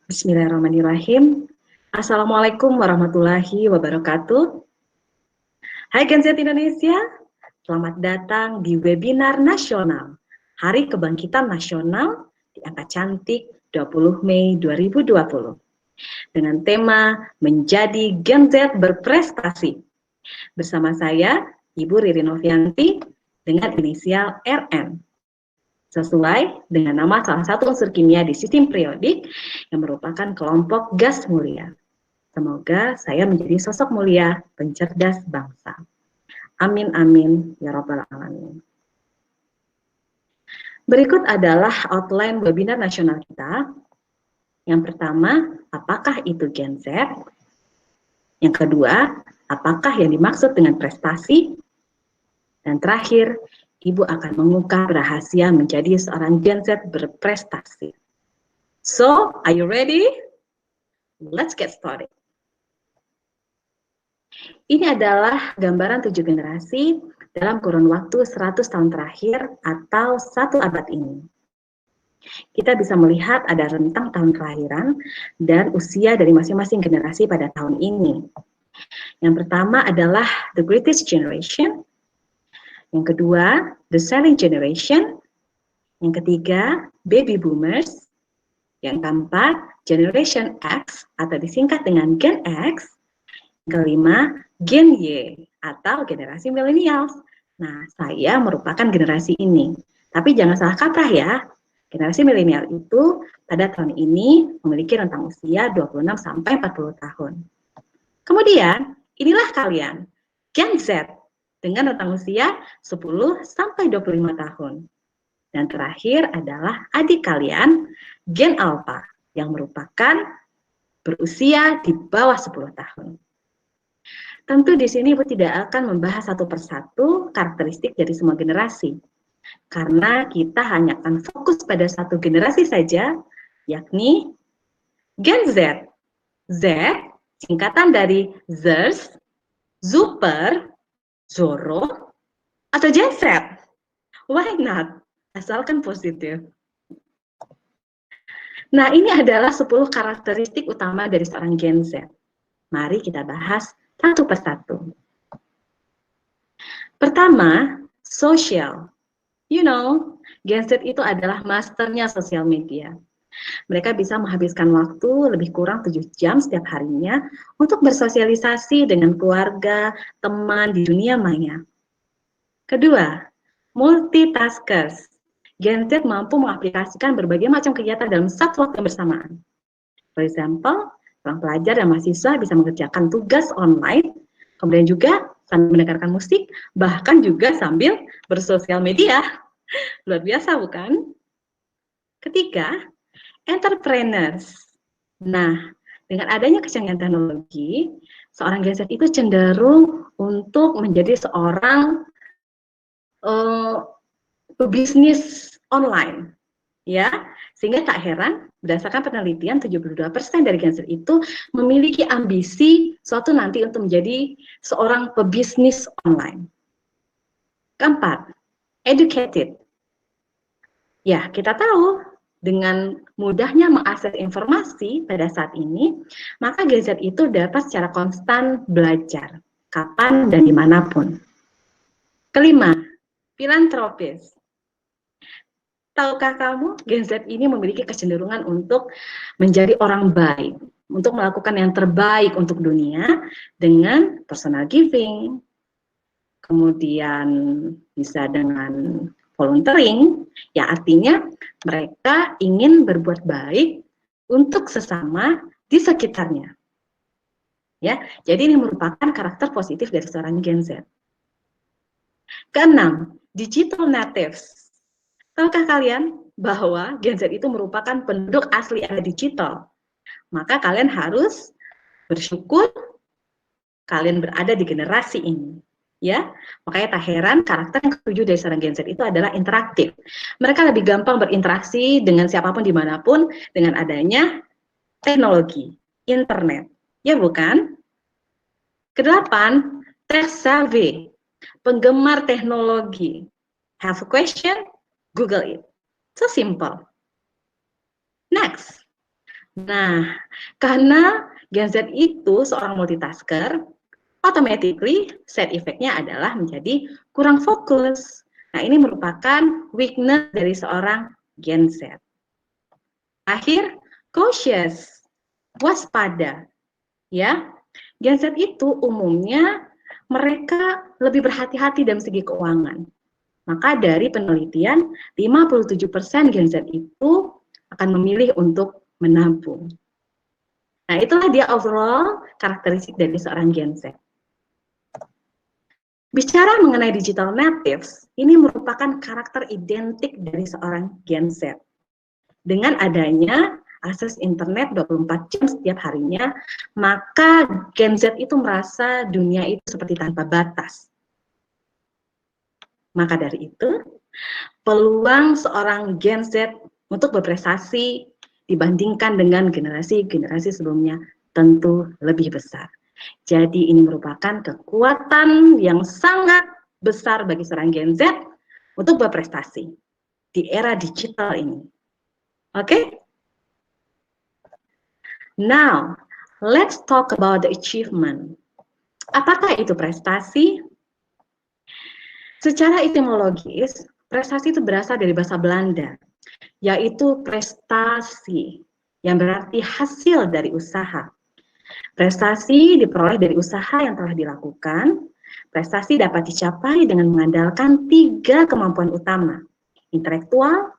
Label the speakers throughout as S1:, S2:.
S1: Bismillahirrahmanirrahim. Assalamualaikum warahmatullahi wabarakatuh. Hai Gen Z Indonesia, selamat datang di webinar nasional Hari Kebangkitan Nasional di Angka Cantik 20 Mei 2020 dengan tema Menjadi Gen Z Berprestasi. Bersama saya, Ibu Ririn Novianti dengan inisial RN. Sesuai dengan nama salah satu unsur kimia di sistem periodik yang merupakan kelompok gas mulia. Semoga saya menjadi sosok mulia, pencerdas bangsa. Amin, amin, ya Rabbal Alamin. Berikut adalah outline webinar nasional kita. Yang pertama, apakah itu Gen Z? Yang kedua, apakah yang dimaksud dengan prestasi? Dan terakhir, Ibu akan mengungkap rahasia menjadi seorang Gen Z berprestasi. So, are you ready? Let's get started. Ini adalah gambaran 7 generasi dalam kurun waktu 100 tahun terakhir atau 1 abad ini. Kita bisa melihat ada rentang tahun kelahiran dan usia dari masing-masing generasi pada tahun ini. Yang pertama adalah the Greatest Generation. Yang kedua, the Silent Generation. Yang ketiga, Baby Boomers. Yang keempat, Generation X atau disingkat dengan Gen X. Kelima, Gen Y atau generasi milenial. Nah, saya merupakan generasi ini. Tapi jangan salah kaprah ya. Generasi milenial itu pada tahun ini memiliki rentang usia 26 sampai 40 tahun. Kemudian, inilah kalian, Gen Z dengan rentang usia 10 sampai 25 tahun. Dan terakhir adalah adik kalian, Gen Alpha yang merupakan berusia di bawah 10 tahun. Tentu di sini Ibu tidak akan membahas satu persatu karakteristik dari semua generasi. Karena kita hanya akan fokus pada satu generasi saja, yakni Gen Z. Z, singkatan dari Zers, Zuper, Zoro, atau Gen Z. Why not? Asalkan positif. Nah, ini adalah 10 karakteristik utama dari seorang Gen Z. Mari kita bahas satu persatu. Pertama, social. You know, Gen Z itu adalah masternya sosial media. Mereka bisa menghabiskan waktu lebih kurang 7 jam setiap harinya untuk bersosialisasi dengan keluarga, teman di dunia maya. Kedua, multitaskers. Gen Z mampu mengaplikasikan berbagai macam kegiatan dalam satu waktu yang bersamaan. For example, seorang pelajar dan mahasiswa bisa mengerjakan tugas online, kemudian juga sambil mendengarkan musik, bahkan juga sambil bersosial media. Luar biasa, bukan? Ketiga, entrepreneurs. Nah, dengan adanya kecanggihan teknologi, seorang Gen Z itu cenderung untuk menjadi seorang pebisnis online, ya, sehingga tak heran berdasarkan penelitian 72% dari Gen Z itu memiliki ambisi suatu nanti untuk menjadi seorang pebisnis online. Keempat, educated. Ya, kita tahu dengan mudahnya mengakses informasi pada saat ini, maka Gen Z itu dapat secara konstan belajar, kapan dan dimanapun. Kelima, filantropis. Tahukah kamu, Gen Z ini memiliki kecenderungan untuk menjadi orang baik, untuk melakukan yang terbaik untuk dunia dengan personal giving, kemudian bisa dengan volunteering, ya artinya mereka ingin berbuat baik untuk sesama di sekitarnya. Ya, jadi ini merupakan karakter positif dari seorang Gen Z. Keenam, digital natives. Tahukah kalian bahwa Gen Z itu merupakan penduduk asli era digital? Maka kalian harus bersyukur kalian berada di generasi ini. Ya, makanya tak heran karakter yang ketujuh dari seorang Gen Z itu adalah interaktif. Mereka lebih gampang berinteraksi dengan siapapun dimanapun dengan adanya teknologi, internet. Ya bukan? Kedelapan, tech savvy, penggemar teknologi. Have a question? Google it. So simple. Next, Nah, karena Gen Z itu seorang multitasker, automatically side effect-nya adalah menjadi kurang fokus. Nah, ini merupakan weakness dari seorang Gen Z. Akhir, cautious, waspada. Ya, Gen Z itu umumnya mereka lebih berhati-hati dalam segi keuangan. Maka dari penelitian, 57% Gen Z itu akan memilih untuk menabung. Nah, itulah dia overall karakteristik dari seorang Gen Z. Bicara mengenai digital natives, ini merupakan karakter identik dari seorang Gen Z. Dengan adanya akses internet 24 jam setiap harinya, maka Gen Z itu merasa dunia itu seperti tanpa batas. Maka dari itu, peluang seorang Gen Z untuk berprestasi dibandingkan dengan generasi-generasi sebelumnya tentu lebih besar. Jadi ini merupakan kekuatan yang sangat besar bagi seorang Gen Z untuk berprestasi di era digital ini. Oke? Now, let's talk about the achievement. Apakah itu prestasi? Secara etimologis, prestasi itu berasal dari bahasa Belanda, yaitu prestasi, yang berarti hasil dari usaha. Prestasi diperoleh dari usaha yang telah dilakukan. Prestasi dapat dicapai dengan mengandalkan 3 kemampuan utama, intelektual,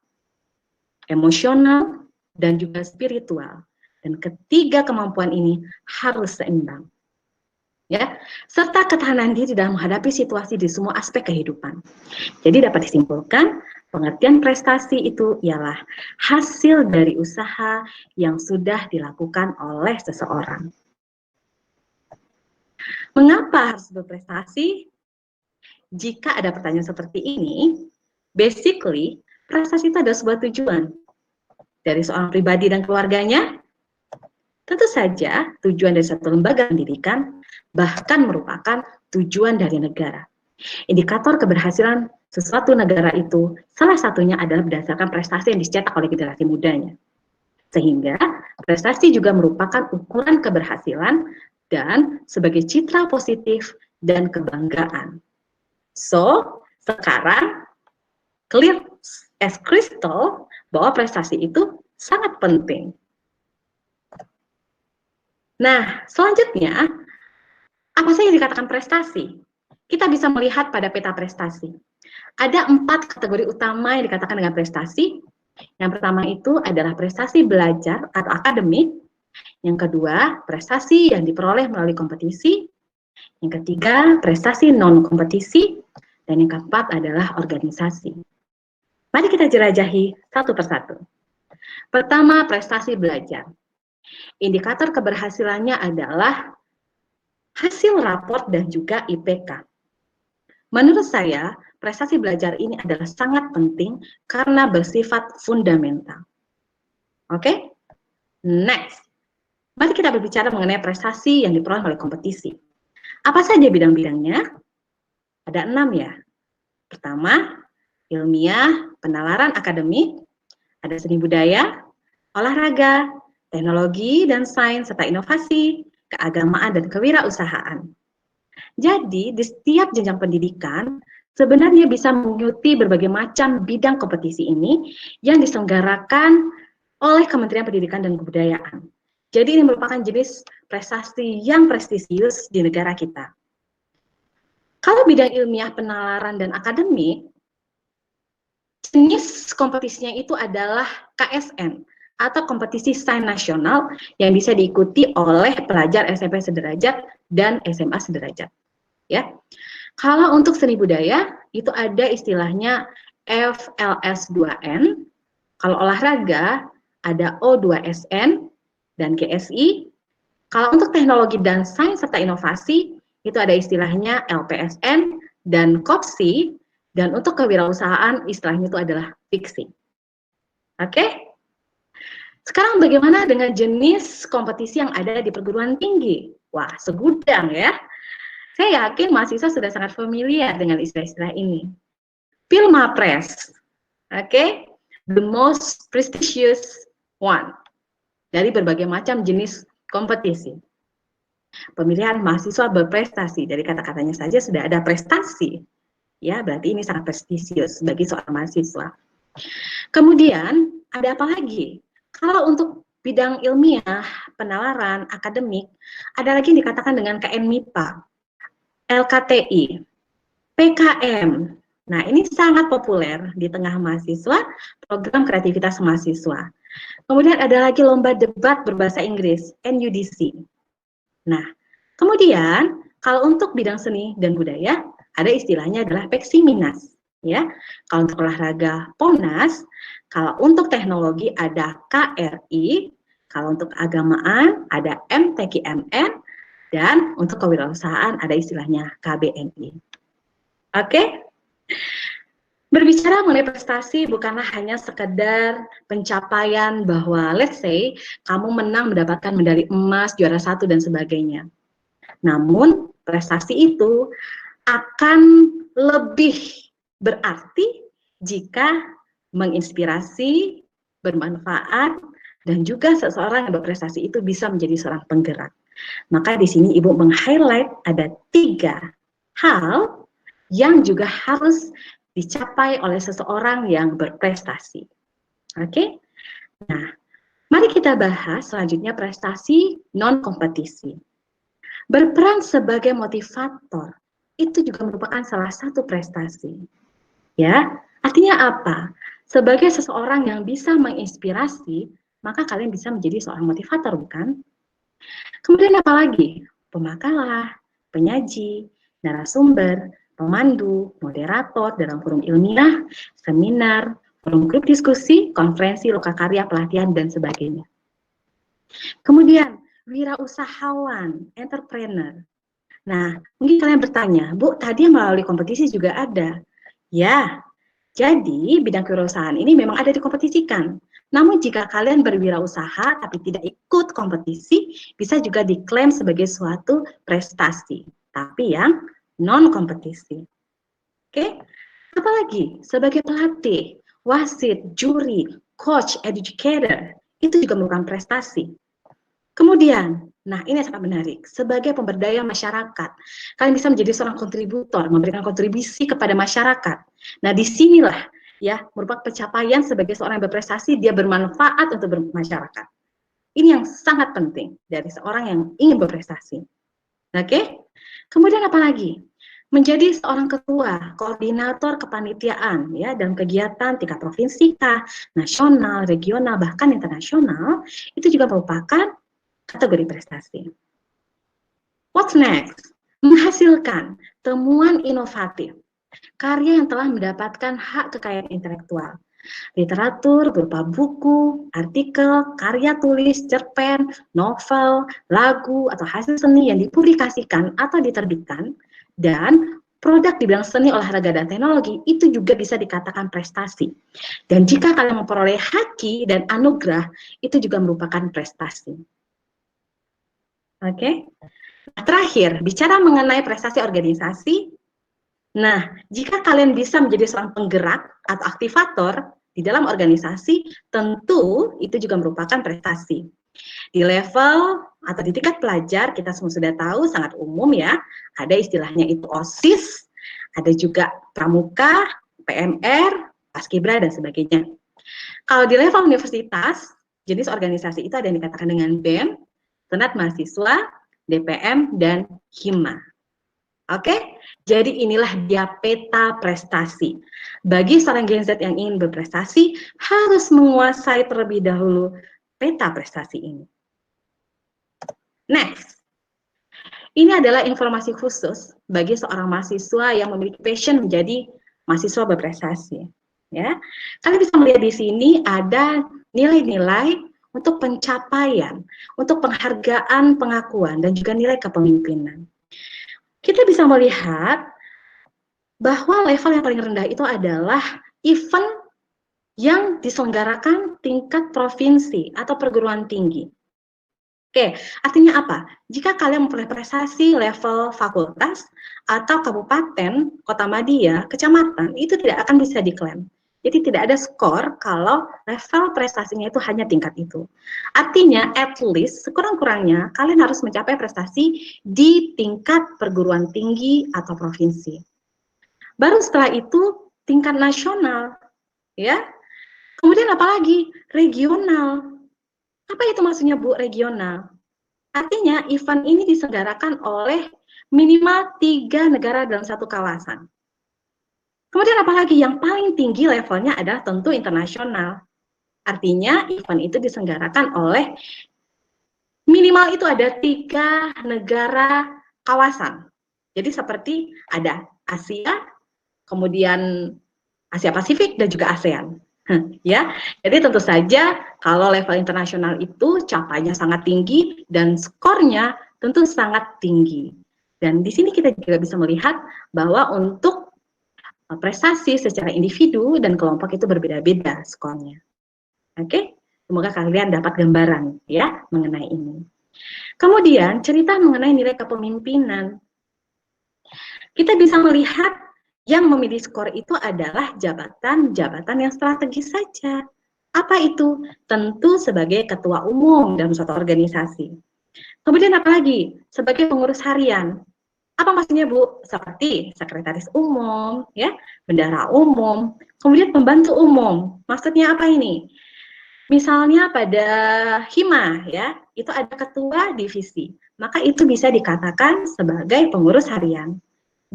S1: emosional, dan juga spiritual. Dan ketiga kemampuan ini harus seimbang. Ya, serta ketahanan diri dalam menghadapi situasi di semua aspek kehidupan. Jadi dapat disimpulkan, pengertian prestasi itu ialah hasil dari usaha yang sudah dilakukan oleh seseorang. Mengapa harus berprestasi? Jika ada pertanyaan seperti ini, basically, prestasi itu adalah sebuah tujuan dari seorang pribadi dan keluarganya. Tentu saja, tujuan dari satu lembaga pendidikan bahkan merupakan tujuan dari negara. Indikator keberhasilan sesuatu negara itu salah satunya adalah berdasarkan prestasi yang dicetak oleh generasi mudanya. Sehingga prestasi juga merupakan ukuran keberhasilan dan sebagai citra positif dan kebanggaan. So, sekarang clear as crystal bahwa prestasi itu sangat penting. Nah, selanjutnya, apa saja yang dikatakan prestasi? Kita bisa melihat pada peta prestasi. Ada 4 kategori utama yang dikatakan dengan prestasi. Yang pertama itu adalah prestasi belajar atau akademik. Yang kedua, prestasi yang diperoleh melalui kompetisi. Yang ketiga, prestasi non-kompetisi. Dan yang keempat adalah organisasi. Mari kita jelajahi satu persatu. Pertama, prestasi belajar. Indikator keberhasilannya adalah hasil raport dan juga IPK. Menurut saya, prestasi belajar ini adalah sangat penting karena bersifat fundamental. Oke? Next. Mari kita berbicara mengenai prestasi yang diperoleh oleh kompetisi. Apa saja bidang-bidangnya? Ada 6 ya. Pertama, ilmiah, penalaran akademik, ada seni budaya, olahraga, teknologi dan sains serta inovasi, keagamaan dan kewirausahaan. Jadi, di setiap jenjang pendidikan, sebenarnya bisa mengikuti berbagai macam bidang kompetisi ini yang diselenggarakan oleh Kementerian Pendidikan dan Kebudayaan. Jadi, ini merupakan jenis prestasi yang prestisius di negara kita. Kalau bidang ilmiah, penalaran, dan akademik, jenis kompetisinya itu adalah KSN, atau kompetisi sains nasional yang bisa diikuti oleh pelajar SMP sederajat dan SMA sederajat. Ya, kalau untuk seni budaya itu ada istilahnya FLS2N. Kalau olahraga ada O2SN dan GSI. Kalau untuk teknologi dan sains serta inovasi itu ada istilahnya LPSN dan KOPSI. Dan untuk kewirausahaan istilahnya itu adalah fiksi. Oke? Sekarang bagaimana dengan jenis kompetisi yang ada di perguruan tinggi? Wah, segudang ya. Saya yakin mahasiswa sudah sangat familiar dengan istilah-istilah ini. Pilmapres, oke, the most prestigious one. dari berbagai macam jenis kompetisi. Pemilihan mahasiswa berprestasi, dari kata-katanya saja sudah ada prestasi, ya berarti ini sangat prestisius bagi seorang mahasiswa. Kemudian ada apa lagi? Kalau untuk bidang ilmiah, penalaran, akademik, ada lagi yang dikatakan dengan KN MIPA, LKTI, PKM. Nah, ini sangat populer di tengah mahasiswa, program kreativitas mahasiswa. Kemudian ada lagi lomba debat berbahasa Inggris, NUDC. Nah, kemudian kalau untuk bidang seni dan budaya, ada istilahnya adalah Peksiminas. Ya, kalau untuk olahraga PONAS, kalau untuk teknologi ada KRI, kalau untuk keagamaan ada MTQMN, dan untuk kewirausahaan ada istilahnya KBNI. Oke? Berbicara mengenai prestasi bukanlah hanya sekedar pencapaian bahwa let's say kamu menang mendapatkan medali emas, juara 1 dan sebagainya. Namun prestasi itu akan lebih berarti jika menginspirasi, bermanfaat, dan juga seseorang yang berprestasi itu bisa menjadi seorang penggerak. Maka di sini Ibu meng-highlight ada 3 hal yang juga harus dicapai oleh seseorang yang berprestasi. Oke? Nah, mari kita bahas selanjutnya prestasi non-kompetisi. Berperan sebagai motivator itu juga merupakan salah satu prestasi. Ya, artinya apa? Sebagai seseorang yang bisa menginspirasi, maka kalian bisa menjadi seorang motivator, bukan? Kemudian apa lagi? Pemakalah, penyaji, narasumber, pemandu, moderator dalam forum ilmiah, seminar, forum grup diskusi, konferensi, lokakarya, pelatihan, dan sebagainya. Kemudian, wirausahawan, entrepreneur. Nah, mungkin kalian bertanya, Bu, tadi melalui kompetisi juga ada. Ya, jadi bidang kewirausahaan ini memang ada dikompetisikan. Namun jika kalian berwirausaha tapi tidak ikut kompetisi, bisa juga diklaim sebagai suatu prestasi, tapi yang non-kompetisi. Oke? Apalagi sebagai pelatih, wasit, juri, coach, educator, itu juga merupakan prestasi. Kemudian, nah ini sangat menarik, sebagai pemberdaya masyarakat, kalian bisa menjadi seorang kontributor, memberikan kontribusi kepada masyarakat. Nah disinilah ya merupakan pencapaian sebagai seorang yang berprestasi, dia bermanfaat untuk bermasyarakat. Ini yang sangat penting dari seorang yang ingin berprestasi. Oke? Kemudian apa lagi? Menjadi seorang ketua, koordinator kepanitiaan ya dalam kegiatan tingkat provinsi, nasional, regional, bahkan internasional, itu juga merupakan kategori prestasi. What's next? Menghasilkan temuan inovatif, karya yang telah mendapatkan hak kekayaan intelektual, literatur berupa buku, artikel, karya tulis, cerpen, novel, lagu, atau hasil seni yang dipublikasikan atau diterbitkan, dan produk di bidang seni, olahraga, dan teknologi, itu juga bisa dikatakan prestasi. Dan jika kalian memperoleh haki dan anugerah, itu juga merupakan prestasi. Oke. Terakhir, bicara mengenai prestasi organisasi. Nah, jika kalian bisa menjadi seorang penggerak atau aktivator di dalam organisasi, tentu itu juga merupakan prestasi. Di level atau di tingkat pelajar, kita semua sudah tahu, sangat umum ya, ada istilahnya itu OSIS, ada juga pramuka, PMR, paskibra, dan sebagainya. Kalau di level universitas, jenis organisasi itu ada yang dikatakan dengan BEM, Senat Mahasiswa, DPM, dan Hima. Oke, jadi inilah dia peta prestasi. Bagi seorang Gen Z yang ingin berprestasi, harus menguasai terlebih dahulu peta prestasi ini. Next, ini adalah informasi khusus bagi seorang mahasiswa yang memiliki passion menjadi mahasiswa berprestasi. Ya, kalian bisa melihat di sini ada nilai-nilai untuk pencapaian, untuk penghargaan, pengakuan, dan juga nilai kepemimpinan. Kita bisa melihat bahwa level yang paling rendah itu adalah event yang diselenggarakan tingkat provinsi atau perguruan tinggi. Oke, artinya apa? Jika kalian memperoleh prestasi level fakultas atau kabupaten, kota madya, kecamatan, itu tidak akan bisa diklaim. Jadi tidak ada skor kalau level prestasinya itu hanya tingkat itu. Artinya at least sekurang-kurangnya kalian harus mencapai prestasi di tingkat perguruan tinggi atau provinsi. Baru setelah itu tingkat nasional, ya. Kemudian apalagi regional. Apa itu maksudnya Bu regional? Artinya event ini diselenggarakan oleh minimal 3 negara dalam satu kawasan. Kemudian apalagi yang paling tinggi levelnya adalah tentu internasional. Artinya event itu diselenggarakan oleh minimal itu ada 3 negara kawasan. Jadi seperti ada Asia, kemudian Asia Pasifik dan juga ASEAN. Ya, jadi tentu saja kalau level internasional itu capainya sangat tinggi dan skornya tentu sangat tinggi. Dan di sini kita juga bisa melihat bahwa untuk prestasi secara individu dan kelompok itu berbeda-beda skornya. Oke, semoga kalian dapat gambaran ya mengenai ini. Kemudian cerita mengenai nilai kepemimpinan. Kita bisa melihat yang memilih skor itu adalah jabatan-jabatan yang strategis saja. Apa itu? Tentu sebagai ketua umum dalam suatu organisasi. Kemudian apalagi? Sebagai pengurus harian. Apa maksudnya Bu? Seperti sekretaris umum, ya, bendahara umum, kemudian pembantu umum. Maksudnya apa ini? Misalnya pada Hima, ya, itu ada ketua divisi. Maka itu bisa dikatakan sebagai pengurus harian.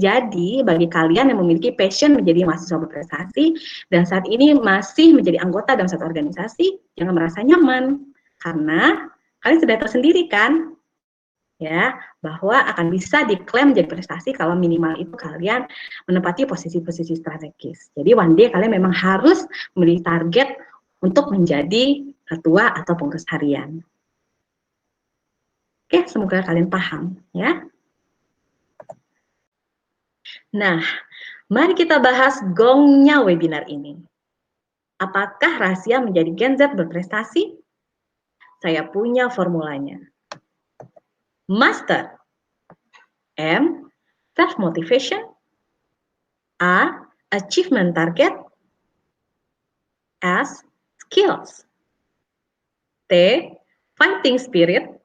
S1: Jadi, bagi kalian yang memiliki passion menjadi mahasiswa berprestasi dan saat ini masih menjadi anggota dalam satu organisasi, jangan merasa nyaman karena kalian sudah tahu sendiri kan, ya, bahwa akan bisa diklaim menjadi prestasi kalau minimal itu kalian menempati posisi-posisi strategis. Jadi, one day kalian memang harus memiliki target untuk menjadi ketua atau pengurus harian. Oke, semoga kalian paham, ya. Nah, mari kita bahas gongnya webinar ini. Apakah rahasia menjadi Gen Z berprestasi? Saya punya formulanya. Master. M. Self-motivation. A. Achievement target. S. Skills. T. Fighting spirit.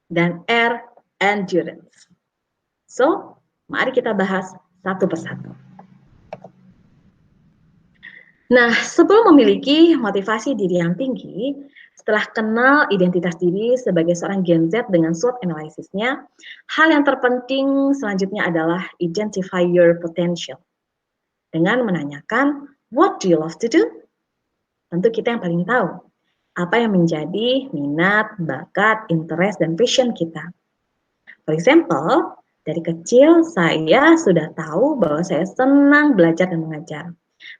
S1: Dan R. Endurance. So, mari kita bahas satu persatu. Nah, sebelum memiliki motivasi diri yang tinggi, setelah kenal identitas diri sebagai seorang Gen Z dengan SWOT analisisnya, hal yang terpenting selanjutnya adalah identify your potential. Dengan menanyakan, what do you love to do? Tentu kita yang paling tahu, apa yang menjadi minat, bakat, interest, dan passion kita. For example, dari kecil saya sudah tahu bahwa saya senang belajar dan mengajar.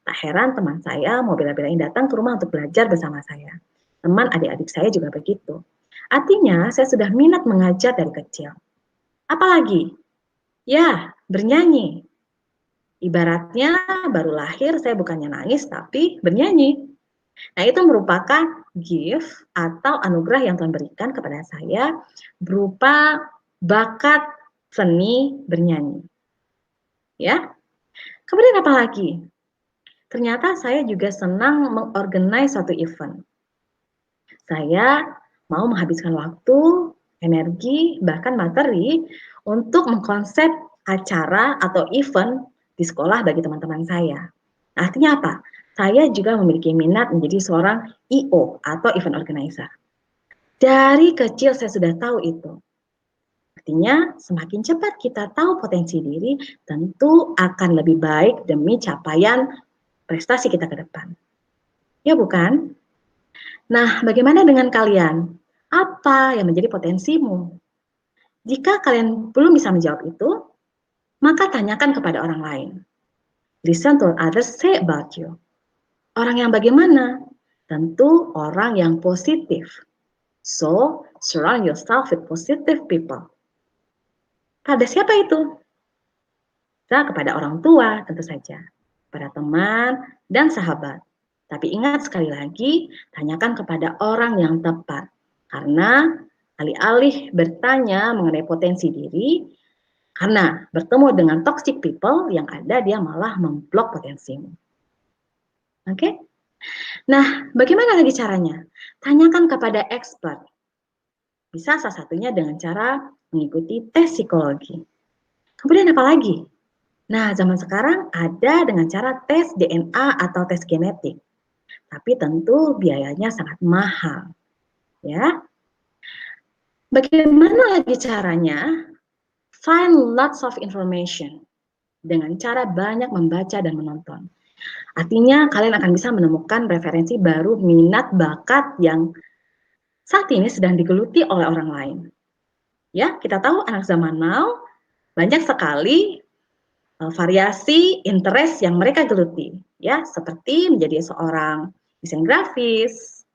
S1: Tak heran teman saya mau bela-belain datang ke rumah untuk belajar bersama saya. Teman adik-adik saya juga begitu. Artinya saya sudah minat mengajar dari kecil. Apalagi? Ya, bernyanyi. Ibaratnya baru lahir saya bukannya nangis tapi bernyanyi. Nah, itu merupakan gift atau anugerah yang Tuhan berikan kepada saya berupa bakat seni bernyanyi. Ya. Kemudian apa lagi? Ternyata saya juga senang mengorganize suatu event. Saya mau menghabiskan waktu, energi, bahkan materi untuk mengkonsep acara atau event di sekolah bagi teman-teman saya. Nah, artinya apa? Saya juga memiliki minat menjadi seorang EO atau event organizer. Dari kecil saya sudah tahu itu. Artinya, semakin cepat kita tahu potensi diri, tentu akan lebih baik demi capaian prestasi kita ke depan. Ya bukan? Nah, bagaimana dengan kalian? Apa yang menjadi potensimu? Jika kalian belum bisa menjawab itu, maka tanyakan kepada orang lain. Listen to what others say about you. Orang yang bagaimana? Tentu orang yang positif. So, surround yourself with positive people. Pada siapa itu? Bisa kepada orang tua, tentu saja. Pada teman dan sahabat. Tapi ingat sekali lagi, tanyakan kepada orang yang tepat. Karena alih-alih bertanya mengenai potensi diri, karena bertemu dengan toxic people, yang ada dia malah memblok potensimu. Oke? Nah, bagaimana lagi caranya? Tanyakan kepada expert. Bisa salah satunya dengan cara mengikuti tes psikologi. Kemudian apa lagi? Nah, zaman sekarang ada dengan cara tes DNA atau tes genetik. Tapi tentu biayanya sangat mahal, ya. Bagaimana lagi caranya? Find lots of information dengan cara banyak membaca dan menonton. Artinya kalian akan bisa menemukan referensi baru, minat, bakat yang saat ini sedang digeluti oleh orang lain. Ya, kita tahu anak zaman now banyak sekali variasi interest yang mereka geluti, ya, seperti menjadi seorang desain grafis,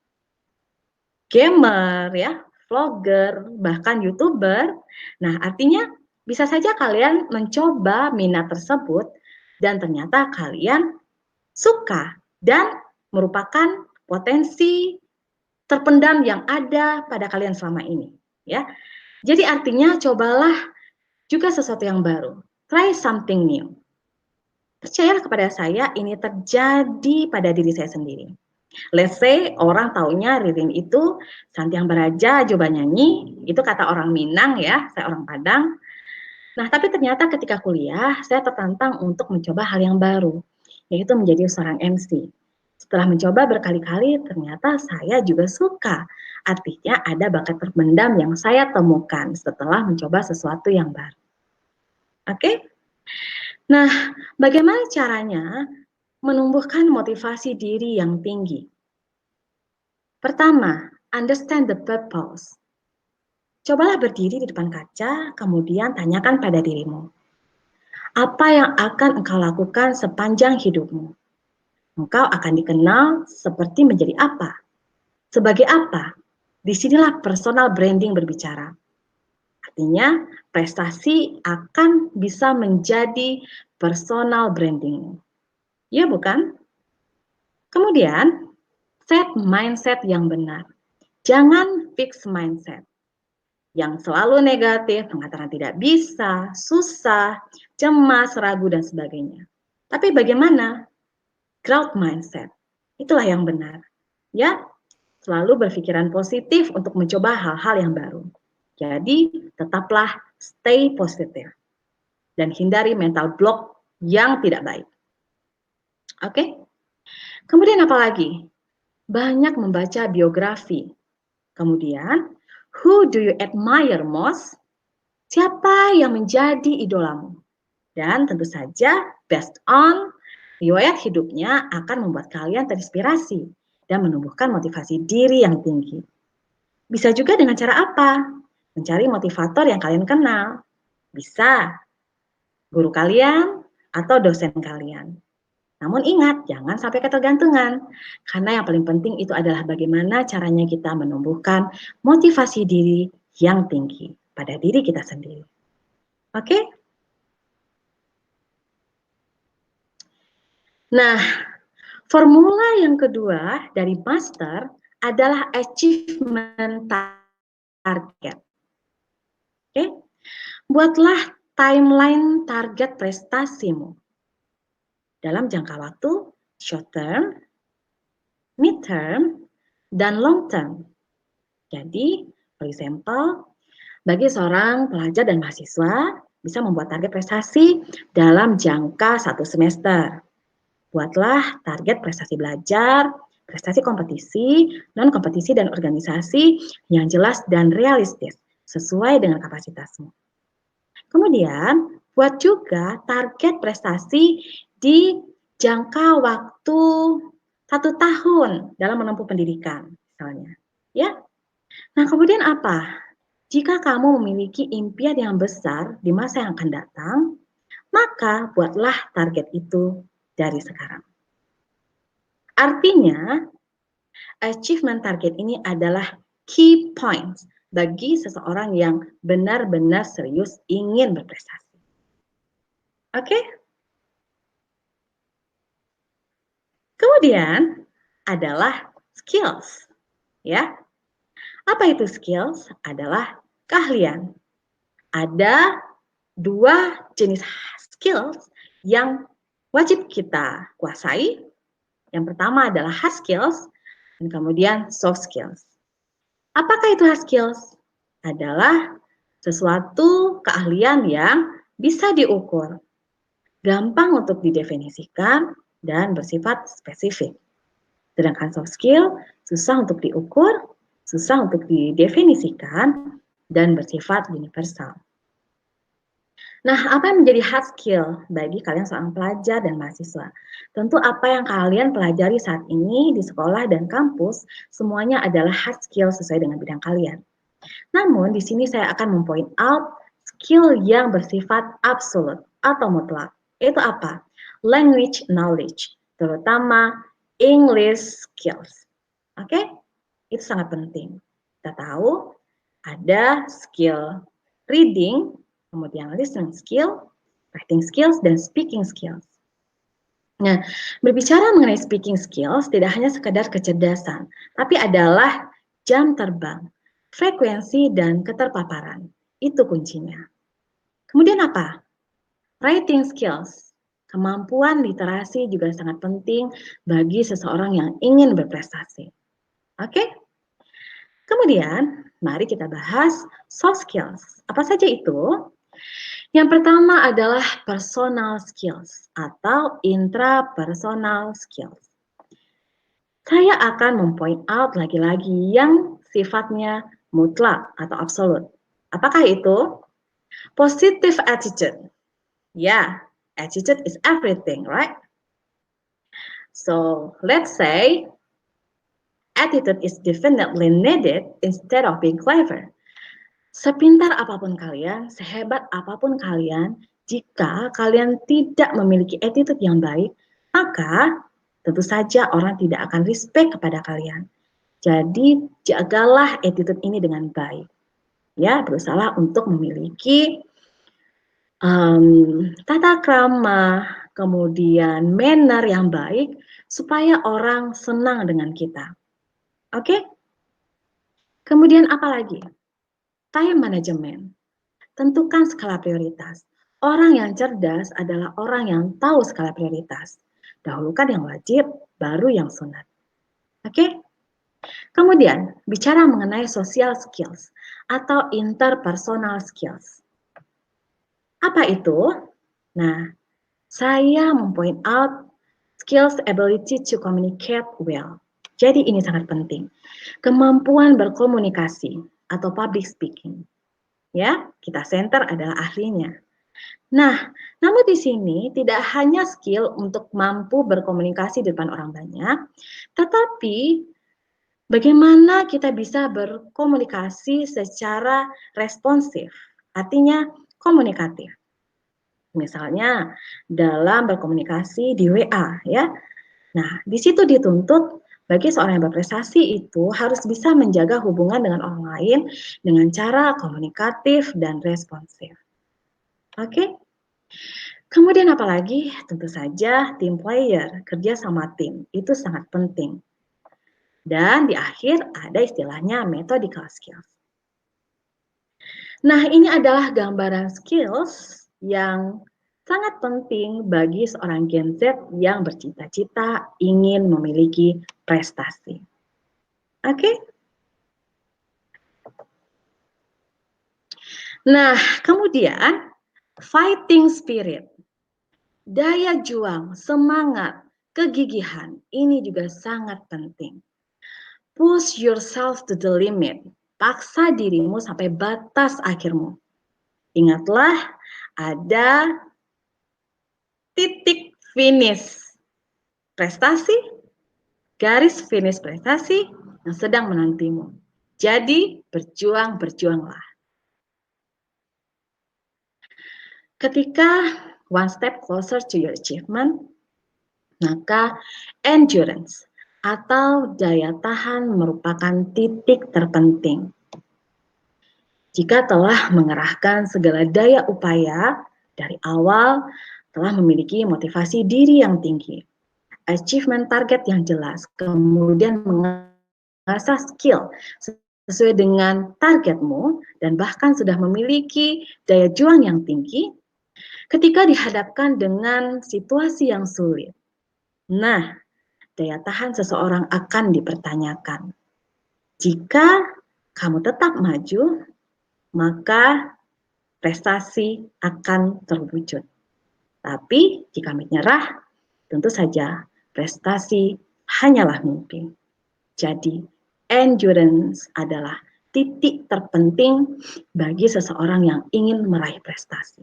S1: gamer, ya, vlogger, bahkan YouTuber. Nah, artinya bisa saja kalian mencoba minat tersebut dan ternyata kalian suka dan merupakan potensi terpendam yang ada pada kalian selama ini, ya. Jadi artinya cobalah juga sesuatu yang baru. Try something new. Percayalah kepada saya, ini terjadi pada diri saya sendiri. Let's say orang taunya Ririn itu Santiang Baraja, coba nyanyi, itu kata orang Minang ya, saya orang Padang. Nah, tapi ternyata ketika kuliah, saya tertantang untuk mencoba hal yang baru, yaitu menjadi seorang MC. Setelah mencoba berkali-kali, ternyata saya juga suka. Artinya ada bakat terpendam yang saya temukan setelah mencoba sesuatu yang baru. Oke? Nah, bagaimana caranya menumbuhkan motivasi diri yang tinggi? Pertama, understand the purpose. Cobalah berdiri di depan kaca, kemudian tanyakan pada dirimu. Apa yang akan engkau lakukan sepanjang hidupmu? Engkau akan dikenal seperti menjadi apa? Sebagai apa? Disinilah personal branding berbicara. Artinya, prestasi akan bisa menjadi personal branding. Ya bukan? Kemudian, set mindset yang benar. Jangan fix mindset yang selalu negatif, mengatakan tidak bisa, susah, cemas, ragu, dan sebagainya. Tapi bagaimana? Growth mindset. Itulah yang benar. Ya, selalu berpikiran positif untuk mencoba hal-hal yang baru. Jadi, tetaplah stay positif dan hindari mental block yang tidak baik. Oke? Kemudian apa lagi? Banyak membaca biografi. Kemudian, who do you admire most? Siapa yang menjadi idolamu? Dan tentu saja, based on riwayat hidupnya akan membuat kalian terinspirasi dan menumbuhkan motivasi diri yang tinggi. Bisa juga dengan cara apa? Mencari motivator yang kalian kenal. Bisa guru kalian atau dosen kalian. Namun ingat, jangan sampai ketergantungan. Karena yang paling penting itu adalah bagaimana caranya kita menumbuhkan motivasi diri yang tinggi pada diri kita sendiri. Oke? Nah, formula yang kedua dari master adalah achievement target. Oke? Buatlah timeline target prestasimu dalam jangka waktu short term, mid term, dan long term. Jadi, for example, bagi seorang pelajar dan mahasiswa bisa membuat target prestasi dalam jangka 1 semester. Buatlah target prestasi belajar, prestasi kompetisi, non-kompetisi, dan organisasi yang jelas dan realistis sesuai dengan kapasitasmu. Kemudian, buat juga target prestasi di jangka waktu 1 tahun dalam menempuh pendidikan, misalnya. Ya. Nah, kemudian apa? Jika kamu memiliki impian yang besar di masa yang akan datang, maka buatlah target itu dari sekarang. Artinya, achievement target ini adalah key points bagi seseorang yang benar-benar serius ingin berprestasi. Oke? Kemudian adalah skills, ya. Apa itu skills? Adalah keahlian. Ada 2 jenis skills yang wajib kita kuasai, Yang pertama adalah hard skills, dan kemudian soft skills. Apakah itu hard skills? Adalah sesuatu keahlian yang bisa diukur, gampang untuk didefinisikan, dan bersifat spesifik. Sedangkan soft skill susah untuk diukur, susah untuk didefinisikan, dan bersifat universal. Nah, apa yang menjadi hard skill bagi kalian seorang pelajar dan mahasiswa? Tentu apa yang kalian pelajari saat ini di sekolah dan kampus, semuanya adalah hard skill sesuai dengan bidang kalian. Namun, di sini saya akan mempoint out skill yang bersifat absolut atau mutlak. Itu apa? Language knowledge, terutama English skills. Oke? Itu sangat penting. Kita tahu ada skill reading, kemudian listening skill, writing skills, dan speaking skills. Nah, berbicara mengenai speaking skills tidak hanya sekedar kecerdasan, tapi adalah jam terbang, frekuensi, dan keterpaparan. Itu kuncinya. Kemudian apa? Writing skills. Kemampuan literasi juga sangat penting bagi seseorang yang ingin berprestasi. Oke? Kemudian, mari kita bahas soft skills. Apa saja itu? Yang pertama adalah personal skills atau intrapersonal skills. Saya akan mempoint out lagi-lagi yang sifatnya mutlak atau absolut. Apakah itu? Positive attitude. Yeah, attitude is everything, right? So, let's say attitude is definitely needed instead of being clever. Sepintar apapun kalian, sehebat apapun kalian, jika kalian tidak memiliki attitude yang baik, maka tentu saja orang tidak akan respect kepada kalian. Jadi, jagalah attitude ini dengan baik. Ya, berusaha untuk memiliki tata krama, kemudian manner yang baik, supaya orang senang dengan kita. Oke? Kemudian apa lagi? Time management. Tentukan skala prioritas. Orang yang cerdas adalah orang yang tahu skala prioritas. Dahulukan yang wajib, baru yang sunat. Oke? Kemudian, bicara mengenai social skills atau interpersonal skills. Apa itu? Nah, saya mempoint out skills ability to communicate well. Jadi ini sangat penting. Kemampuan berkomunikasi atau public speaking. Ya, kita center adalah ahlinya. Nah, namun di sini tidak hanya skill untuk mampu berkomunikasi di depan orang banyak, tetapi bagaimana kita bisa berkomunikasi secara responsif, artinya komunikatif. Misalnya dalam berkomunikasi di WA, ya. Nah, di situ dituntut bagi seorang yang berprestasi itu harus bisa menjaga hubungan dengan orang lain dengan cara komunikatif dan responsif. Oke? Kemudian apalagi? Tentu saja tim player, kerja sama tim, itu sangat penting. Dan di akhir ada istilahnya methodical skills. Nah, ini adalah gambaran skills yang sangat penting bagi seorang Gen Z yang bercita-cita ingin memiliki prestasi. Oke? Nah, kemudian fighting spirit. Daya juang, semangat, kegigihan, ini juga sangat penting. Push yourself to the limit. Paksa dirimu sampai batas akhirmu. Ingatlah, ada titik finish prestasi, garis finish prestasi yang sedang menantimu. Jadi, berjuang-berjuanglah. Ketika one step closer to your achievement, maka endurance atau daya tahan merupakan titik terpenting. Jika telah mengerahkan segala daya upaya dari awal, telah memiliki motivasi diri yang tinggi, achievement target yang jelas, kemudian mengasah skill sesuai dengan targetmu, dan bahkan sudah memiliki daya juang yang tinggi, ketika dihadapkan dengan situasi yang sulit. Nah, daya tahan seseorang akan dipertanyakan. Jika kamu tetap maju, maka prestasi akan terwujud. Tapi jika menyerah, tentu saja prestasi hanyalah mimpi. Jadi, endurance adalah titik terpenting bagi seseorang yang ingin meraih prestasi.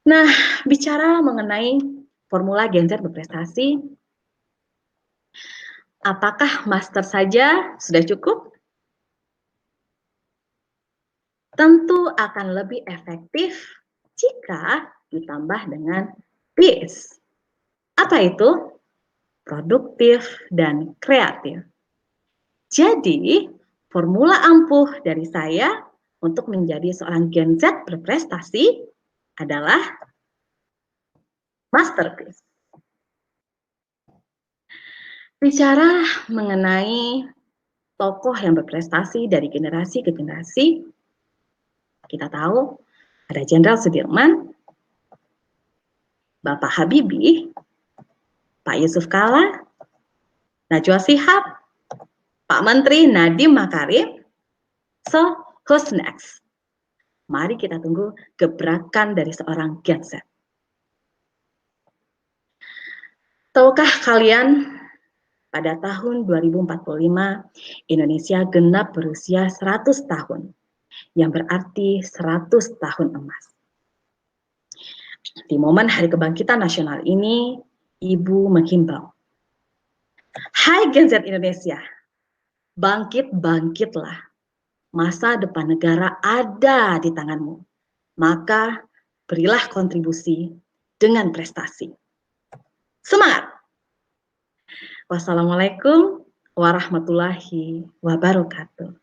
S1: Nah, bicara mengenai formula Gen Z berprestasi, apakah master saja sudah cukup? Tentu akan lebih efektif jika ditambah dengan PIS. Apa itu? Produktif dan kreatif. Jadi, formula ampuh dari saya untuk menjadi seorang Gen Z berprestasi adalah masterpiece. Bicara mengenai tokoh yang berprestasi dari generasi ke generasi, kita tahu ada Jenderal Sudirman, Bapak Habibie, Pak Yusuf Kala, Najwa Shihab, Pak Menteri Nadiem Makarim. So, who's next? Mari kita tunggu gebrakan dari seorang Gen Z. Tahukah kalian, pada tahun 2045, Indonesia genap berusia 100 tahun, yang berarti 100 tahun emas. Di momen Hari Kebangkitan Nasional ini, Ibu menghimbau, hai Gen Z Indonesia, bangkit-bangkitlah. Masa depan negara ada di tanganmu. Maka berilah kontribusi dengan prestasi. Semangat! Wassalamualaikum warahmatullahi wabarakatuh.